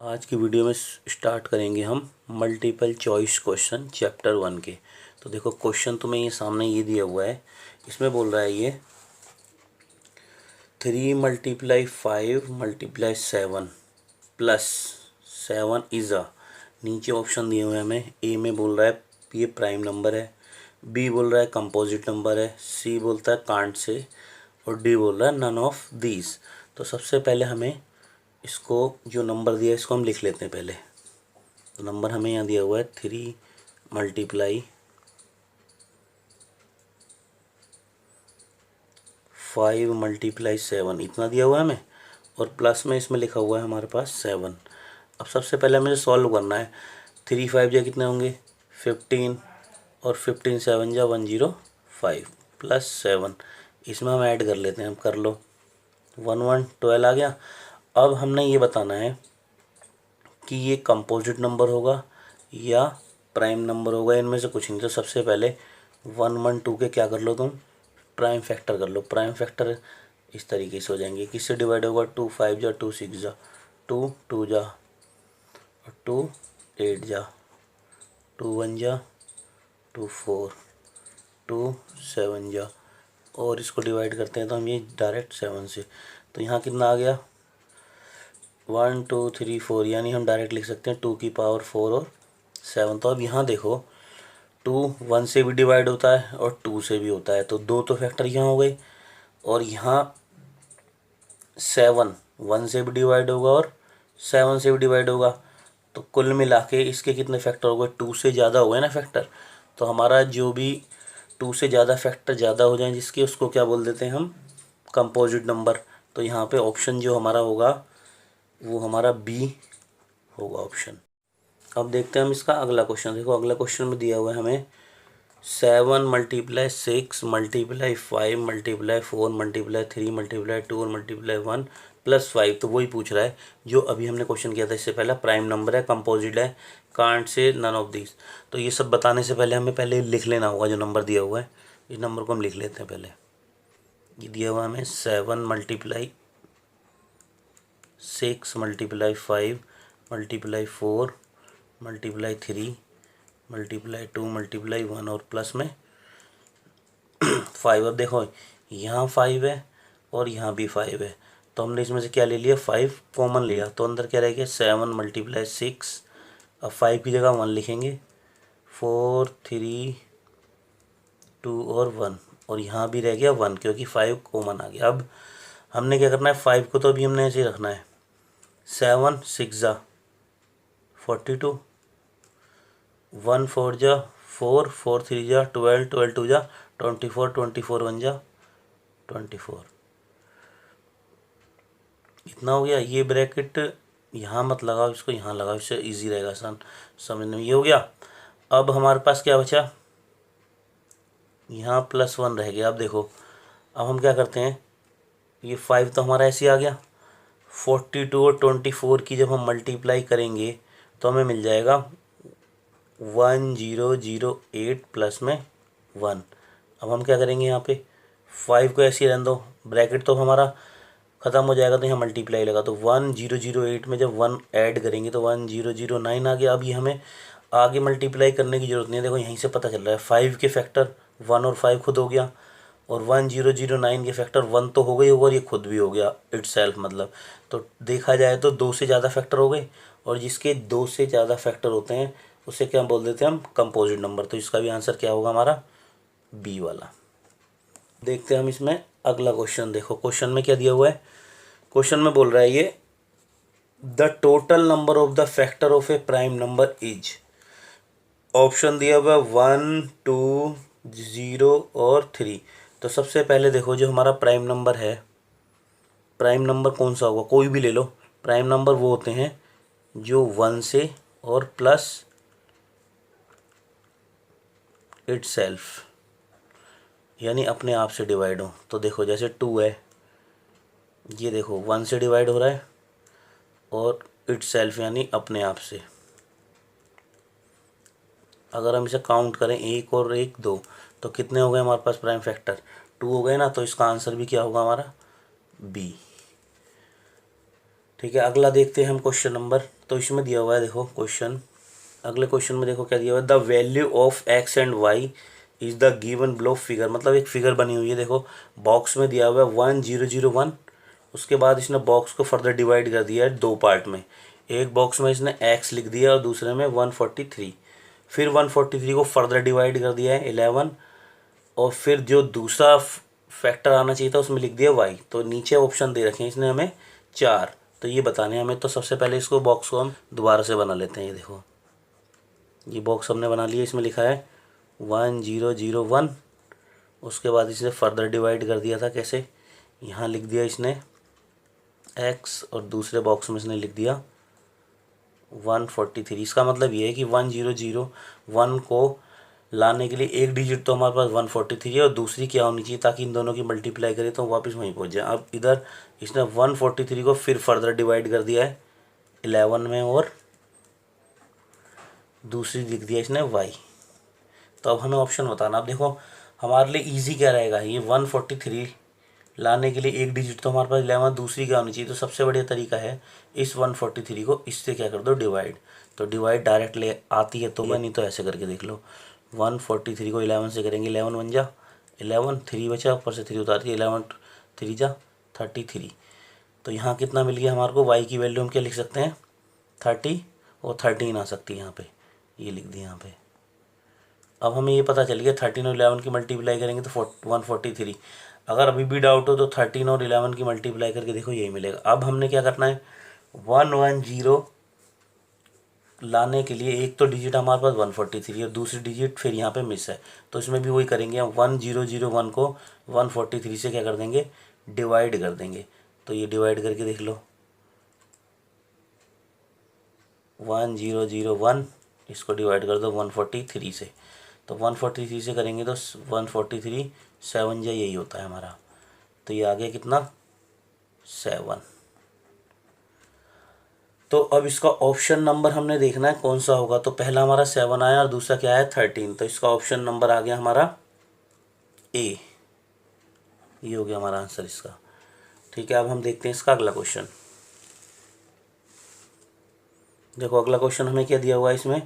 आज की वीडियो में स्टार्ट करेंगे हम मल्टीपल चॉइस क्वेश्चन चैप्टर 1 के। तो देखो क्वेश्चन तुम्हें ये सामने ये दिया हुआ है। इसमें बोल रहा है ये 3 × 5 × 7 प्लस 7 इज़ अ। नीचे ऑप्शन दिए हुए हैं हमें। ए में बोल रहा है ये प्राइम नंबर है, बी बोल रहा है कंपोजिट नंबर है, सी बोलता है कांट से, और डी बोल रहा है नन ऑफ दीज। तो सबसे पहले हमें इसको जो नंबर दिया है इसको हम लिख लेते हैं पहले। तो नंबर हमें यहाँ दिया हुआ है 3 × 5 × 7 इतना दिया हुआ है हमें, और प्लस में इसमें लिखा हुआ है हमारे पास 7। अब सबसे पहले हमें सॉल्व करना है। 3 5 जा कितने होंगे 15, और 15 7 जा 105 प्लस 7। इसमें हम ऐड कर लेते हैं। हम कर लो 1 1 12 आ गया। अब हमने ये बताना है कि ये कंपोजिट नंबर होगा या प्राइम नंबर होगा, इनमें से कुछ नहीं। तो सबसे पहले 1 1 2 के क्या कर लो तुम, प्राइम फैक्टर कर लो। प्राइम फैक्टर इस तरीके से हो जाएंगे। किससे डिवाइड होगा 2 5 जा 2 6 जा 2 2 जा, और 2 8 जा, 2 1 जा 2 4, 2 7 जा, और इसको डिवाइड करते हैं तो हम ये डायरेक्ट 7 से। तो यहाँ कितना आ गया 1 2 3 4, यानी हम डायरेक्ट लिख सकते हैं 2 की पावर 4 और 7। तो अब यहाँ देखो 2 1 से भी डिवाइड होता है और 2 से भी होता है, तो दो तो फैक्टर यहाँ हो गए। और यहाँ 7 1 से भी डिवाइड होगा और 7 से भी डिवाइड होगा। तो कुल मिला के इसके कितने फैक्टर हो गए, 2 से ज़्यादा हो गए ना फैक्टर। तो हमारा जो भी 2 से ज़्यादा फैक्टर ज़्यादा हो जाए जिसके, उसको क्या बोल देते हैं हम, कंपोजिट नंबर। तो यहाँ पे ऑप्शन जो हमारा होगा वो हमारा बी होगा ऑप्शन। अब देखते हैं हम इसका अगला क्वेश्चन। देखो अगला क्वेश्चन में दिया हुआ है हमें 7 × 6 × 5 × 4 × 3 × 2 और × 1 प्लस 5। तो वही पूछ रहा है जो अभी हमने क्वेश्चन किया था इससे पहले। प्राइम नंबर है, कंपोजिट है, can't say, none of this. तो ये सब बताने से पहले हमें पहले लिख लेना होगा जो नंबर दिया हुआ है। इस नंबर को हम लिख लेते हैं पहले। ये दिया हुआ हमें 7 × 6 × 5 × 4 × 3 × 2 × 1 और प्लस में 5। अब देखो यहाँ 5 है और यहाँ भी 5 है, तो हमने इसमें से क्या ले लिया, 5 कॉमन लिया। तो अंदर क्या रह गया 7 × 6। अब 5 की जगह 1 लिखेंगे, 4 3 2 और 1, और यहाँ भी रह गया 1 क्योंकि 5 कॉमन आ गया। अब हमने क्या करना है, 5 को तो अभी हमने ऐसे ही रखना है। 7 6 जा 42, 1 4 जा 4, 4 3 जा 12, 12 2 जा 24, 24 1 जा 24। इतना हो गया। ये ब्रैकेट यहाँ मत लगाओ, इसको यहाँ लगाओ, इससे इजी रहेगा आसान समझने में। ये हो गया। अब हमारे पास क्या बचा, यहाँ +1 रह गया। अब देखो अब हम क्या करते हैं, ये 5 तो हमारा ऐसे ही आ गया। 42 और 24 की जब हम मल्टीप्लाई करेंगे तो हमें मिल जाएगा 1008 प्लस में 1। अब हम क्या करेंगे, यहाँ पे 5 को ऐसे ही रहने दो, ब्रैकेट तो हमारा ख़त्म हो जाएगा, तो यहाँ मल्टीप्लाई लगा। तो 1008 में जब 1 ऐड करेंगे तो 1009 आ गया। अब ये हमें आगे मल्टीप्लाई करने की ज़रूरत नहीं है। देखो यहीं से पता चल रहा है 5 के फैक्टर 1 और 5 खुद हो गया, और 1009 के फैक्टर 1 तो हो गई होगा और ये खुद भी हो गया इटसेल्फ। मतलब तो देखा जाए तो 2 से ज़्यादा फैक्टर हो गए, और जिसके 2 से ज़्यादा फैक्टर होते हैं उसे क्या बोल देते हैं हम, कंपोजिट नंबर। तो इसका भी आंसर क्या होगा हमारा, बी वाला। देखते हैं हम इसमें अगला क्वेश्चन। देखो क्वेश्चन में क्या दिया हुआ है। क्वेश्चन में बोल रहा है ये the total number of the factor of A prime number is. Option दिया हुआ है 1 2 0 और 3। तो सबसे पहले देखो जो हमारा प्राइम नंबर है, प्राइम नंबर कौन सा होगा, कोई भी ले लो। प्राइम नंबर वो होते हैं जो 1 से और प्लस इटसेल्फ, यानी अपने आप से डिवाइड हो। तो देखो जैसे 2 है, ये देखो 1 से डिवाइड हो रहा है और इटसेल्फ यानी अपने आप से। अगर हम इसे काउंट करें 1 और 1 2, तो कितने हो गए हमारे पास प्राइम फैक्टर, 2 हो गए ना। तो इसका आंसर भी क्या होगा हमारा, बी। ठीक है, अगला देखते हैं हम क्वेश्चन नंबर। तो इसमें दिया हुआ है देखो क्वेश्चन, अगले क्वेश्चन में देखो क्या दिया हुआ है, the value of x and y is the given below figure. मतलब एक फिगर बनी हुई है, देखो बॉक्स में दिया हुआ है 1001। उसके बाद इसने बॉक्स को फर्दर डिवाइड कर दिया है दो पार्ट में। एक बॉक्स में इसने एक्स लिख दिया और दूसरे में 143। फिर 143 को फर्दर डिवाइड कर दिया है 11, और फिर जो दूसरा फैक्टर आना चाहिए था उसमें लिख दिया वाई। तो नीचे ऑप्शन दे रखे हैं इसने हमें 4, तो ये बताने हैं हमें। तो सबसे पहले इसको बॉक्स को हम दोबारा से बना लेते हैं। ये देखो ये बॉक्स हमने बना लिया, इसमें लिखा है 1001। उसके बाद इसे फर्दर डिवाइड कर दिया था, कैसे, यहाँ लिख दिया इसने एक्स और दूसरे बॉक्स में इसने लिख दिया 143। इसका मतलब ये है कि 1001 को लाने के लिए एक डिजिट तो हमारे पास 143 है और दूसरी क्या होनी चाहिए, ताकि इन दोनों की मल्टीप्लाई करें तो वापस वहीं पहुंच जाए। अब इधर इसने 143 को फिर फर्दर डिवाइड कर दिया है 11 में और दूसरी लिख दिया इसने वाई। तो अब हमें ऑप्शन बताना। अब देखो हमारे लिए इजी क्या रहेगा, ये 143 लाने के लिए एक डिजिट तो हमारे पास 11, दूसरी क्या होनी चाहिए। तो सबसे बढ़िया तरीका है इस 143 को इससे क्या कर दो डिवाइड। तो डिवाइड डायरेक्ट ले आती है तो मैं, नहीं तो ऐसे करके देख लो। 143 को 11 से करेंगे, 11 बन जा 11, 3 बचा, ऊपर से 3 उतार दिया, 11 3 जा 33। तो यहाँ कितना मिल गया हमारे को, वाई की वैल्यू हम क्या लिख सकते हैं 30 और 13 आ सकती है यहाँ पे, ये लिख दी यहाँ पे। अब हमें ये पता चल गया 13 और 11 की मल्टीप्लाई करेंगे तो 143। अगर अभी भी डाउट हो तो 13 और 11 की मल्टीप्लाई करके देखो यही मिलेगा। अब हमने क्या करना है, 110 लाने के लिए एक तो डिजिट हमारे पास 143 और दूसरी डिजिट फिर यहाँ पे मिस है, तो इसमें भी वही करेंगे हम। 1001 को 143 से क्या कर देंगे डिवाइड कर देंगे। तो ये डिवाइड करके देख लो 1001 इसको डिवाइड कर दो 143 से। तो 143 से करेंगे तो 143 7 जा यही होता है हमारा। तो ये आ गया कितना 7। तो अब इसका ऑप्शन नंबर हमने देखना है कौन सा होगा। तो पहला हमारा 7 आया और दूसरा क्या है 13। तो इसका ऑप्शन नंबर आ गया हमारा ए, ये हो गया हमारा आंसर इसका। ठीक है, अब हम देखते हैं इसका अगला क्वेश्चन। देखो अगला क्वेश्चन हमें क्या दिया हुआ है इसमें,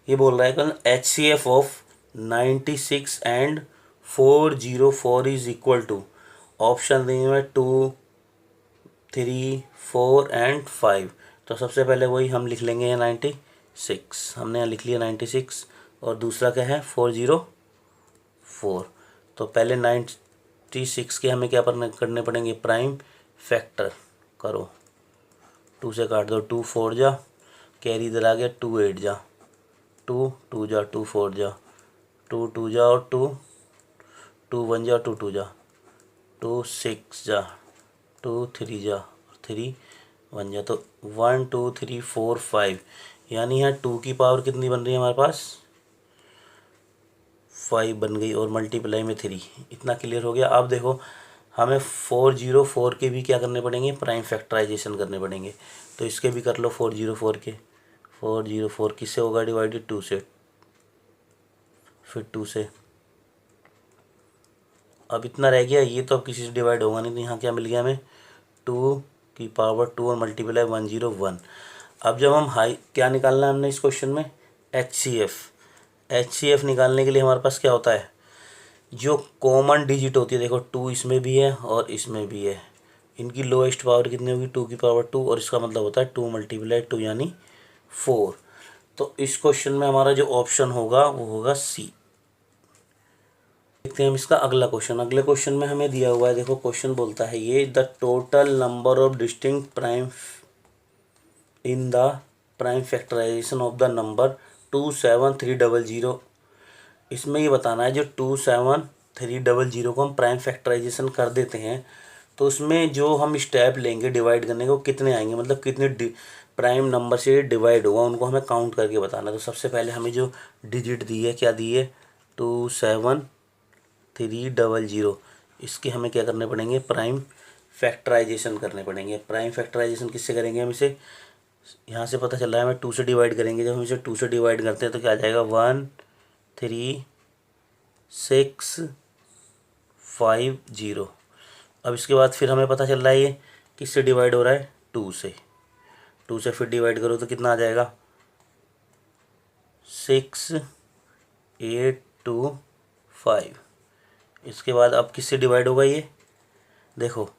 ये बोल रहा है कल HCF of 96 and 404 is equal to, option दिए हुए 2 3 4 एंड 5। तो सबसे पहले वही हम लिख लेंगे यहाँ 96, हमने यहाँ लिख लिया 96 और दूसरा क्या है 404। तो पहले 96 के हमें क्या करने पड़ेंगे प्राइम फैक्टर करो, 2 से काट दो, 2 4 जा, कैरी इधर आ गया 2 8 जा, 2 2 जा 2 4 जा, 2 2 जा और 2 2 1 जा 2 2 जा, 2 6 जा, 2 3 जा और 3 1 जा। तो 1 2 3 4 5, यानी यहाँ 2 की पावर कितनी बन रही है हमारे पास 5 बन गई और मल्टीप्लाई में 3। इतना क्लियर हो गया। अब देखो हमें 404 के भी क्या करने पड़ेंगे प्राइम फैक्टराइजेशन करने पड़ेंगे। तो इसके भी कर लो 404 के। 404 किससे होगा डिवाइडेड 2 से, फिर 2 से। अब इतना रह गया, ये तो अब किसी से डिवाइड होगा नहीं। तो यहाँ क्या मिल गया हमें 2 की पावर 2 और मल्टीप्लाई 101। अब जब हम हाई क्या निकालना है हमने इस क्वेश्चन में HCF निकालने के लिए हमारे पास क्या होता है जो कॉमन डिजिट होती है। देखो 2 इसमें भी है और इसमें भी है, इनकी लोएस्ट पावर कितनी होगी 2 की पावर 2, और इसका मतलब होता है 2 मल्टीप्लाई 2 यानी 4। तो इस क्वेश्चन में हमारा जो ऑप्शन होगा वो होगा सी। देखते हैं हम इसका अगला क्वेश्चन। अगले क्वेश्चन में हमें दिया हुआ है, देखो क्वेश्चन बोलता है ये the total number of distinct prime in the prime factorization of the number 27300। इसमें ये बताना है जो 27300 को हम प्राइम फैक्टराइजेशन कर देते हैं तो उसमें जो हम स्टेप लेंगे डिवाइड करने को कितने आएंगे, मतलब कितने प्राइम नंबर से डिवाइड होगा उनको हमें काउंट करके बताना। तो सबसे पहले हमें जो डिजिट दी है क्या दी है 27300, इसके हमें क्या करने पड़ेंगे प्राइम फैक्टराइजेशन करने पड़ेंगे। प्राइम फैक्टराइजेशन किससे करेंगे, हम इसे यहाँ से पता चल रहा है हमें 2 से डिवाइड करेंगे। जब हम इसे 2 से डिवाइड करते हैं तो क्या आ जाएगा 1360। अब इसके बाद फिर हमें पता चल रहा है ये किससे डिवाइड हो रहा है 2 से। 2 से फिर डिवाइड करो तो कितना आ जाएगा 6, 8, 2, 5। इसके बाद अब किससे डिवाइड होगा ये, देखो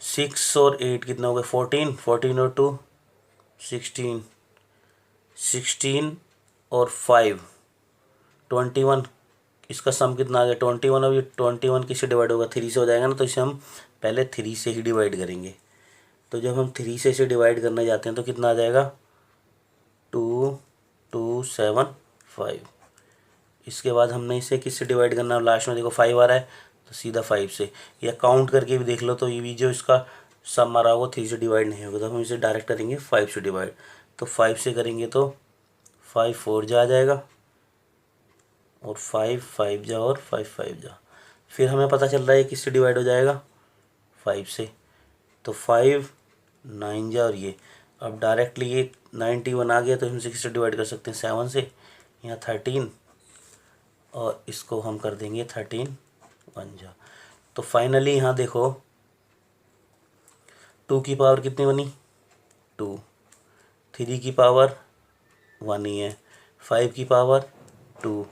6 और 8 कितना हो गया 14, 14 और 2 16, 16 और 5 21। इसका सम कितना आ गया 21। अब ये 21 किससे डिवाइड होगा 3 से हो जाएगा ना, तो इसे हम पहले 3 से ही डिवाइड करेंगे। तो जब हम 3 से इसे डिवाइड करने जाते हैं तो कितना आ जाएगा 2, 2, 7, 5। इसके बाद हमने इसे किससे डिवाइड करना है, लास्ट में देखो 5 आ रहा है तो सीधा 5 से, या काउंट करके भी देख लो तो ये भी जो इसका सम आ रहा होगा 3 से डिवाइड नहीं होगा, तो हम इसे डायरेक्ट करेंगे 5 से डिवाइड। तो 5 से करेंगे तो 5 4 जा आ जाएगा और 5 5 जा और 5 5 जा। फिर हमें पता चल रहा है किससे डिवाइड हो जाएगा 5 से, तो 5 9 जा और ये। अब डायरेक्टली ये 91 आ गया तो हम इसे किससे डिवाइड कर सकते हैं 7 से, यहाँ 13 और इसको हम कर देंगे 13 1 जा। तो फाइनली यहाँ देखो 2 की पावर कितनी बनी 2, 3 की पावर 1 ही है, 5 की पावर 2,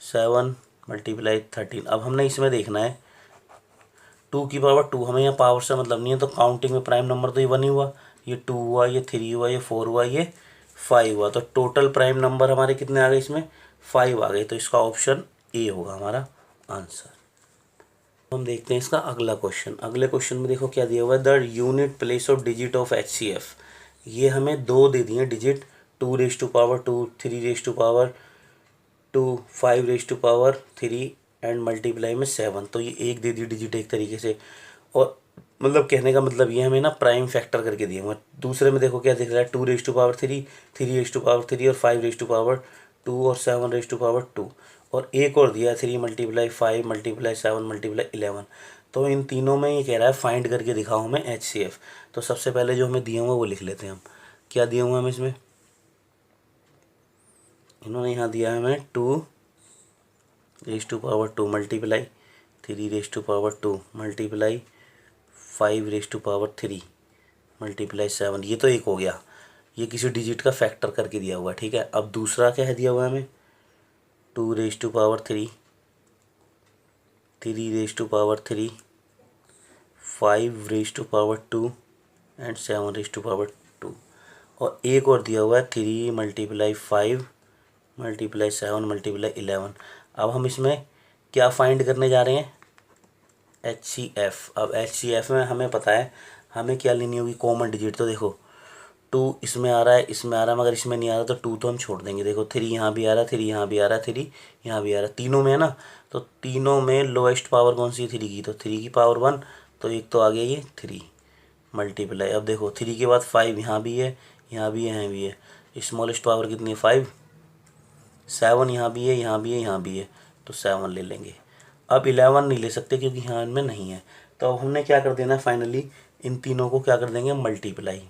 7 मल्टीप्लाई 13। अब हमने इसमें देखना है 2 की पावर 2, हमें यहाँ पावर से मतलब नहीं है, तो काउंटिंग में प्राइम नंबर तो ये 1 ही हुआ, ये 2 हुआ, ये 3 हुआ, ये 4 हुआ, ये 5 हुआ, तो टोटल प्राइम नंबर हमारे कितने आ गए इसमें 5 आ गए। तो इसका ऑप्शन ए होगा हमारा आंसर। हम देखते हैं इसका अगला क्वेश्चन। अगले क्वेश्चन में देखो क्या दिया हुआ है, the unit place of digit of HCF। ये हमें 2 दे दिए digit, 2 raise to power 2, 3 raise to power 2, 5 raise to power 3 and multiply में 7। तो ये एक दे दी डिजिट एक तरीके से, और मतलब कहने का मतलब ये हमें ना प्राइम फैक्टर करके दिए हुए। दूसरे में देखो क्या दिख रहा है 2 raise to power 3, 3 raise to power 3 और 5 रेज टू पावर 2 और 7 रेज टू पावर 2, और एक और दिया 3 मल्टीप्लाई 5 मल्टीप्लाई 7 मल्टीप्लाई 11। तो इन तीनों में ये कह रहा है फाइंड करके दिखाओ हमें HCF। तो सबसे पहले जो हमें दिए हुए वो लिख लेते हैं हम, क्या दिए हुए हमें इसमें, इन्होंने यहाँ दिया है हमें 2 raise to power 2 multiply 3 raise to power 2 multiply 5 raise to power 3 multiply 7। ये तो एक हो गया, ये किसी डिजिट का फैक्टर करके दिया हुआ है, ठीक है। अब दूसरा क्या है दिया हुआ है हमें 2 raise to power 3, 3 raise to power 3, 5 raise to power 2 and 7 raise to power 2, और एक और दिया हुआ है 3 मल्टीप्लाई 5 मल्टीप्लाई 7 मल्टीप्लाई 11। अब हम इसमें क्या फाइंड करने जा रहे हैं HCF। अब HCF में हमें पता है हमें क्या लेनी होगी कॉमन डिजिट। तो देखो 2 इसमें आ रहा है, इसमें आ रहा है, मगर इसमें नहीं आ रहा तो 2 तो हम छोड़ देंगे। देखो 3 यहाँ भी आ रहा है, 3 यहाँ भी आ रहा है, 3 यहाँ भी आ रहा है, तीनों में है ना। तो तीनों में लोएस्ट पावर कौन सी है 3 की, तो 3 की पावर 1, तो एक तो आ गया ये 3 मल्टीप्लाई। अब देखो 3 के बाद 5 यहाँ भी है, यहाँ भी है, यहाँ भी है, स्मॉलेस्ट पावर कितनी है 5, 7 यहाँ भी है, यहाँ भी है, यहाँ भी है, तो 7 ले लेंगे। अब 11 नहीं ले सकते क्योंकि यहाँ इनमें नहीं है, तो अब हमने क्या कर देना है फाइनली इन तीनों को क्या कर देंगे मल्टीप्लाई,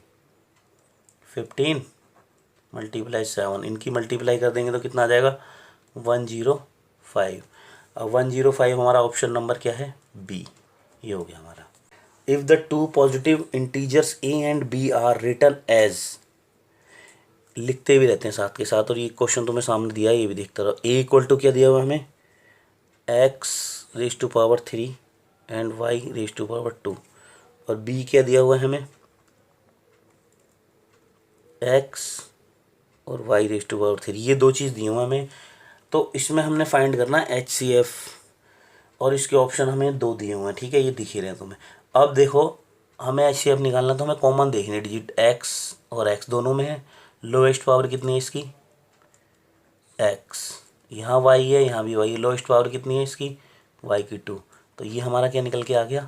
15 मल्टीप्लाई 7, इनकी मल्टीप्लाई कर देंगे तो कितना आ जाएगा 105। अब 105 हमारा ऑप्शन नंबर क्या है बी, ये हो गया हमारा। If the two positive integers a and b are written as, लिखते भी रहते हैं साथ के साथ, और ये क्वेश्चन तुम्हें सामने दिया है ये भी देखता रहो। a इक्वल टू क्या दिया हुआ हमें x raise to power 3 and y raise to power 2, और b क्या दिया हुआ है हमें x और y रेज टू पावर 3, ये दो चीज़ दी हुआ हमें। तो इसमें हमने फाइंड करना है HCF, और इसके ऑप्शन हमें 2 दिए हुए हैं, ठीक है, ये दिख ही रहे हैं तुम्हें। अब देखो हमें HCF निकालना तो हमें कॉमन देखने डिजिट x और x दोनों में है, लोएस्ट पावर कितनी है इसकी x, यहाँ y है, यहाँ भी y है, लोएस्ट पावर कितनी है इसकी y की 2, तो ये हमारा क्या निकल के आ गया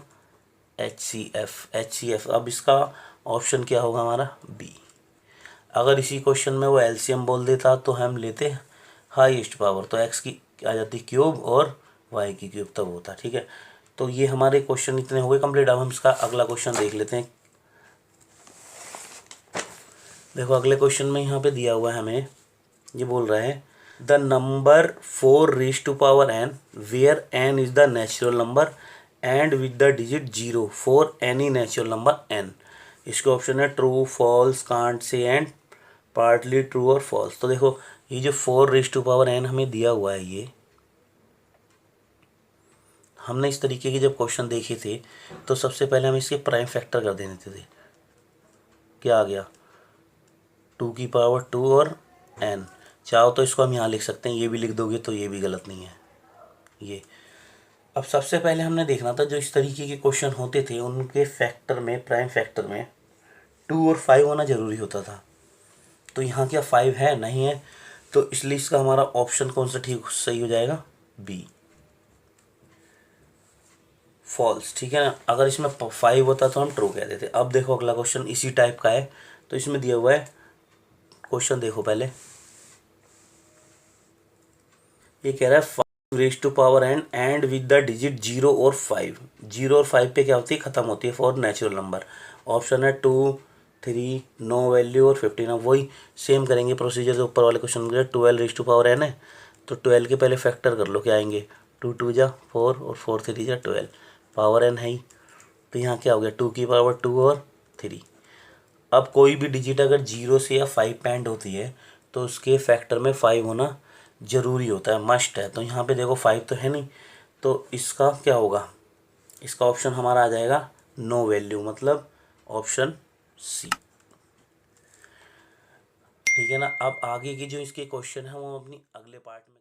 HCF। अब इसका ऑप्शन क्या होगा हमारा B। अगर इसी क्वेश्चन में वो LCM बोल देता तो हम लेते हाईएस्ट पावर, तो x की आ जाती क्यूब और y की क्यूब तब होता, ठीक है। तो ये हमारे क्वेश्चन इतने हो गए कंप्लीट। अब हम इसका अगला क्वेश्चन देख लेते हैं। देखो अगले क्वेश्चन में यहाँ पे दिया हुआ है हमें, ये बोल रहा है the number 4 raise to power n where n is the natural number end with the digit 0 for any natural number n। इसके ऑप्शन है true, false, can't say and partly true और फॉल्स। तो देखो ये जो 4n हमें दिया हुआ है, ये हमने इस तरीके के जब क्वेश्चन देखे थे तो सबसे पहले हम इसके प्राइम फैक्टर कर देते थे। क्या आ गया, 2 और n। चाहो तो इसको हम यहाँ लिख सकते हैं, ये भी लिख दोगे तो ये भी गलत नहीं है ये। अब सबसे पहले हमने देखना था जो इस तरीके के क्वेश्चन होते थे उनके फैक्टर में, प्राइम फैक्टर में 2 और 5 होना ज़रूरी होता था। तो यहाँ क्या 5 है? नहीं है। तो इसलिए इसका हमारा ऑप्शन कौन सा ठीक सही हो जाएगा? B, false. ठीक है ना। अगर इसमें 5 होता तो हम ट्रू कह देते। अब देखो अगला क्वेश्चन इसी टाइप का है। तो इसमें दिया हुआ है क्वेश्चन, देखो पहले ये कह रहा है 5 raise to power end with the digit 0 और 5। 0 और 5 पे क्या होती है? ख़त्म होती है फॉर नेचुरल नंबर। ऑप्शन है 2, 3, नो वैल्यू और 15। अब वही सेम करेंगे प्रोसीजर जो ऊपर वाले क्वेश्चन के। 12 रेज टू पावर n है तो 12 के पहले फैक्टर कर लो, क्या आएंगे? 2 2 जा 4 और 4 3 जा 12, पावर n है ही। तो यहाँ क्या हो गया? 2 की पावर 2 और 3। अब कोई भी डिजिट अगर 0 से या 5 पे एंड होती है तो उसके फैक्टर में 5 होना ज़रूरी होता है, मस्ट है। तो यहाँ पे देखो 5 तो है नहीं, तो इसका क्या होगा? इसका ऑप्शन हमारा आ जाएगा नो वैल्यू, मतलब ऑप्शन सी। ठीक है ना। अब आगे की जो इसके क्वेश्चन है वो अपनी अगले पार्ट में